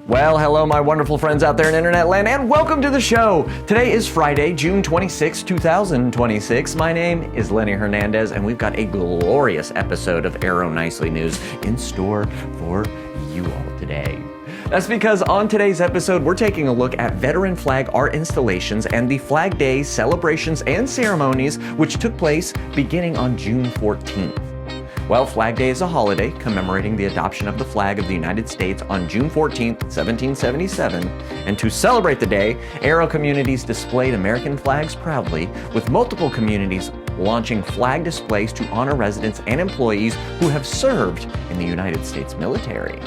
Well, hello, my wonderful friends out there in internet land, and welcome to the show. Today is Friday, June 26, 2026. My name is Lenny Hernandez, and we've got a glorious episode of Aero Nicely News in store for you all today. That's because on today's episode, we're taking a look at veteran flag art installations and the Flag Day celebrations and ceremonies, which took place beginning on June 14th. Well, Flag Day is a holiday commemorating the adoption of the flag of the United States on June 14, 1777. And to celebrate the day, Aero communities displayed American flags proudly, with multiple communities launching flag displays to honor residents and employees who have served in the United States military.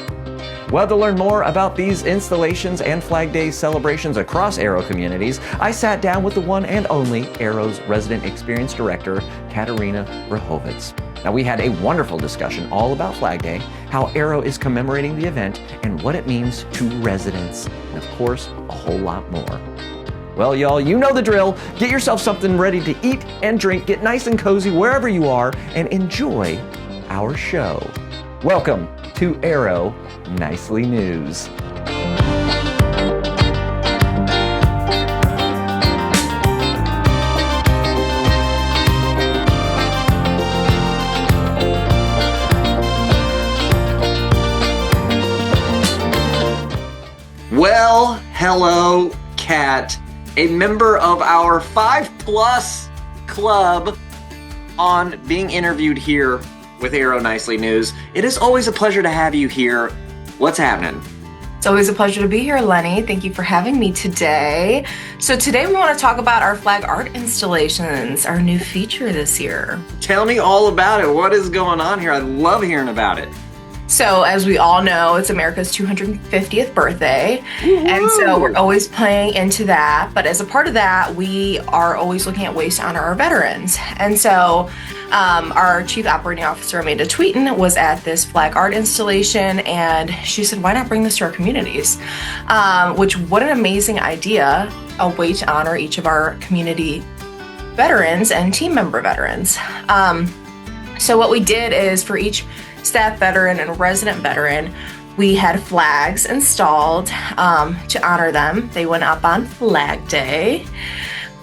Well, to learn more about these installations and Flag Day celebrations across Aero communities, I sat down with the one and only Aero's Resident Experience Director, Katarina Vrhovac. Now, we had a wonderful discussion all about Flag Day, how Aero is commemorating the event, and what it means to residents, and of course, a whole lot more. Well, y'all, you know the drill. Get yourself something ready to eat and drink, get nice and cozy wherever you are, and enjoy our show. Welcome to Aero Nicely News. Well, hello, Kat, a member of our 5+ club on being interviewed here with Aero Nicely News. It is always a pleasure to have you here. What's happening? It's always a pleasure to be here, Lenny. Thank you for having me today. So today we want to talk about our flag art installations, our new feature this year. Tell me all about it. What is going on here? I love hearing about it. So as we all know, it's America's 250th birthday. Woo-hoo! And so we're always playing into that. But as a part of that, we are always looking at ways to honor our veterans. And so our Chief Operating Officer, Amanda Tweeten, was at this flag art installation, and she said, why not bring this to our communities? Which, what an amazing idea, a way to honor each of our community veterans and team member veterans. So what we did is, for each staff veteran and resident veteran, we had flags installed to honor them. They went up on Flag Day,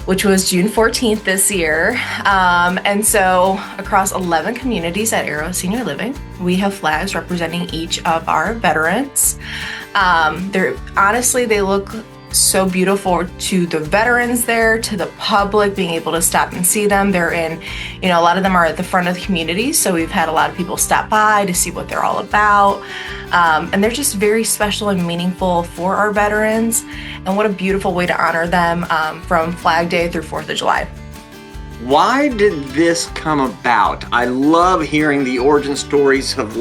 which was June 14th this year. And so across 11 communities at Aero Senior Living, we have flags representing each of our veterans. They look so beautiful to the veterans there, to the public, being able to stop and see them. They're in, a lot of them are at the front of the community, so we've had a lot of people stop by to see what they're all about. And they're just very special and meaningful for our veterans, and what a beautiful way to honor them from Flag Day through 4th of July. Why did this come about? I love hearing the origin stories of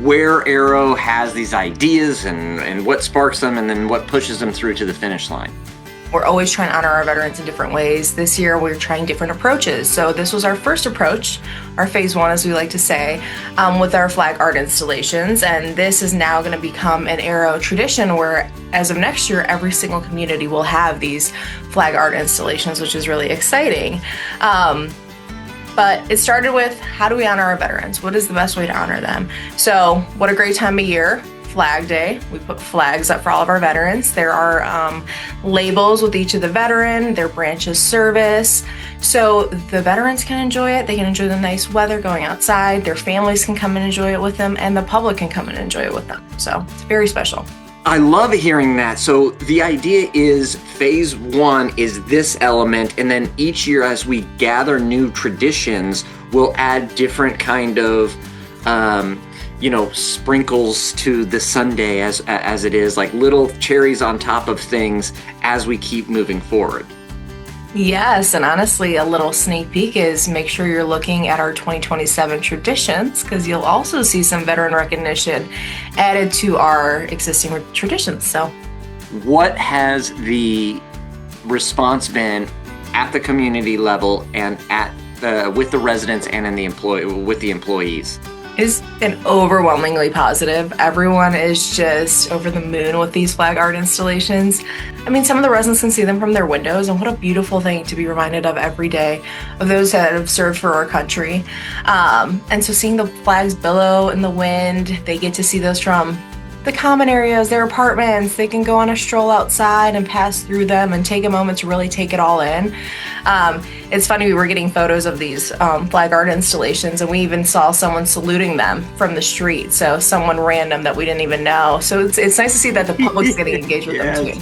where Aero has these ideas and what sparks them and then what pushes them through to the finish line. We're always trying to honor our veterans in different ways. This year, we're trying different approaches. So this was our first approach, our phase 1, as we like to say, with our flag art installations. And this is now going to become an Aero tradition where, as of next year, every single community will have these flag art installations, which is really exciting. But it started with, how do we honor our veterans? What is the best way to honor them? So what a great time of year, Flag Day. We put flags up for all of our veterans. There are labels with each of the veteran, their branch of service. So the veterans can enjoy it. They can enjoy the nice weather going outside. Their families can come and enjoy it with them, and the public can come and enjoy it with them. So it's very special. I love hearing that. So the idea is phase 1 is this element, and then each year as we gather new traditions, we'll add different kind of, sprinkles to the sundae as it is, like little cherries on top of things as we keep moving forward. Yes, and honestly, a little sneak peek is make sure you're looking at our 2027 traditions, because you'll also see some veteran recognition added to our existing traditions. So, what has the response been at the community level and with the residents and with the employees? It's been overwhelmingly positive. Everyone is just over the moon with these flag art installations. I mean, some of the residents can see them from their windows, and what a beautiful thing to be reminded of every day of those that have served for our country. And so seeing the flags billow in the wind, they get to see those from the common areas, their apartments. They can go on a stroll outside and pass through them and take a moment to really take it all in. It's funny, we were getting photos of these flag art installations, and we even saw someone saluting them from the street. So someone random that we didn't even know. So it's nice to see that the public's getting engaged with them too.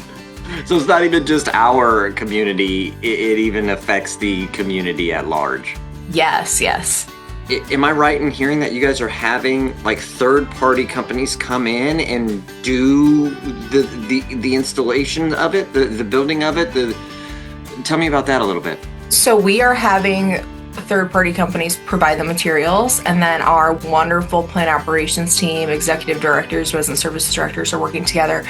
So it's not even just our community, it even affects the community at large. Yes, yes. Am I right in hearing that you guys are having like third-party companies come in and do the installation of it, the building of it? Tell me about that a little bit. So we are having third-party companies provide the materials, and then our wonderful plant operations team, executive directors, resident services directors are working together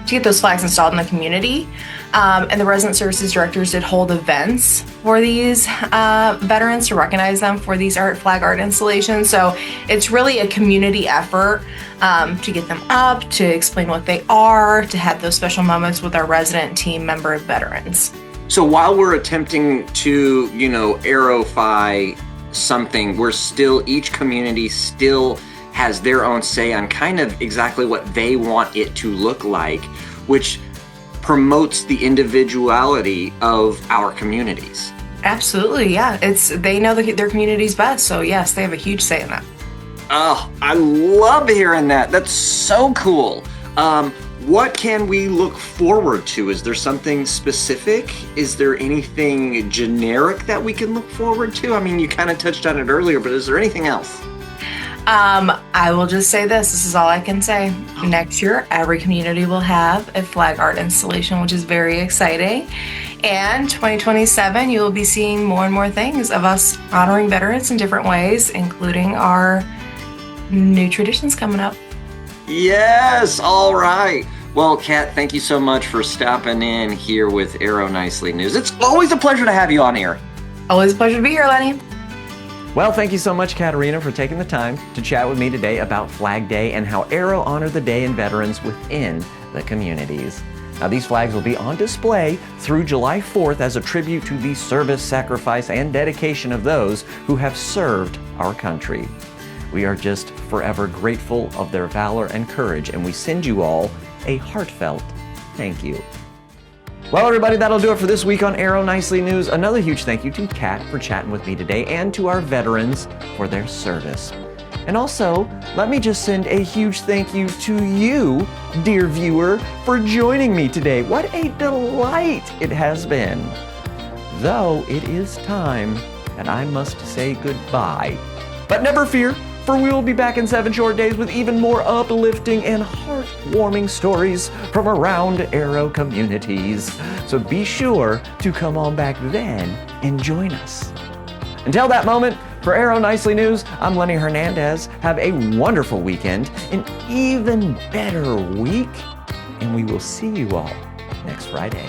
to get those flags installed in the community. And the resident services directors did hold events for these veterans to recognize them for these flag art installations. So it's really a community effort to get them up, to explain what they are, to have those special moments with our resident team member veterans. So while we're attempting to, aerofy something, each community still has their own say on kind of exactly what they want it to look like, which promotes the individuality of our communities. Absolutely, yeah. They know their communities best, so yes, they have a huge say in that. Oh, I love hearing that. That's so cool. What can we look forward to? Is there something specific? Is there anything generic that we can look forward to? I mean, you kind of touched on it earlier, but is there anything else? I will just say this is all I can say. Next year, every community will have a flag art installation, which is very exciting. And 2027, you will be seeing more and more things of us honoring veterans in different ways, including our new traditions coming up. Yes, all right. Well, Kat, thank you so much for stopping in here with Aero Nicely News. It's always a pleasure to have you on here. Always a pleasure to be here, Lenny. Well, thank you so much, Katarina, for taking the time to chat with me today about Flag Day and how Aero honored the day and veterans within the communities. Now, these flags will be on display through July 4th as a tribute to the service, sacrifice, and dedication of those who have served our country. We are just forever grateful of their valor and courage, and we send you all a heartfelt thank you. Well, everybody, that'll do it for this week on Aero Nicely News. Another huge thank you to Kat for chatting with me today and to our veterans for their service. And also, let me just send a huge thank you to you, dear viewer, for joining me today. What a delight it has been. Though it is time that I must say goodbye. But never fear, for we will be back in 7 short days with even more uplifting and heartwarming stories from around Aero communities. So be sure to come on back then and join us. Until that moment, for Aero Nicely News, I'm Lenny Hernandez. Have a wonderful weekend, an even better week, and we will see you all next Friday.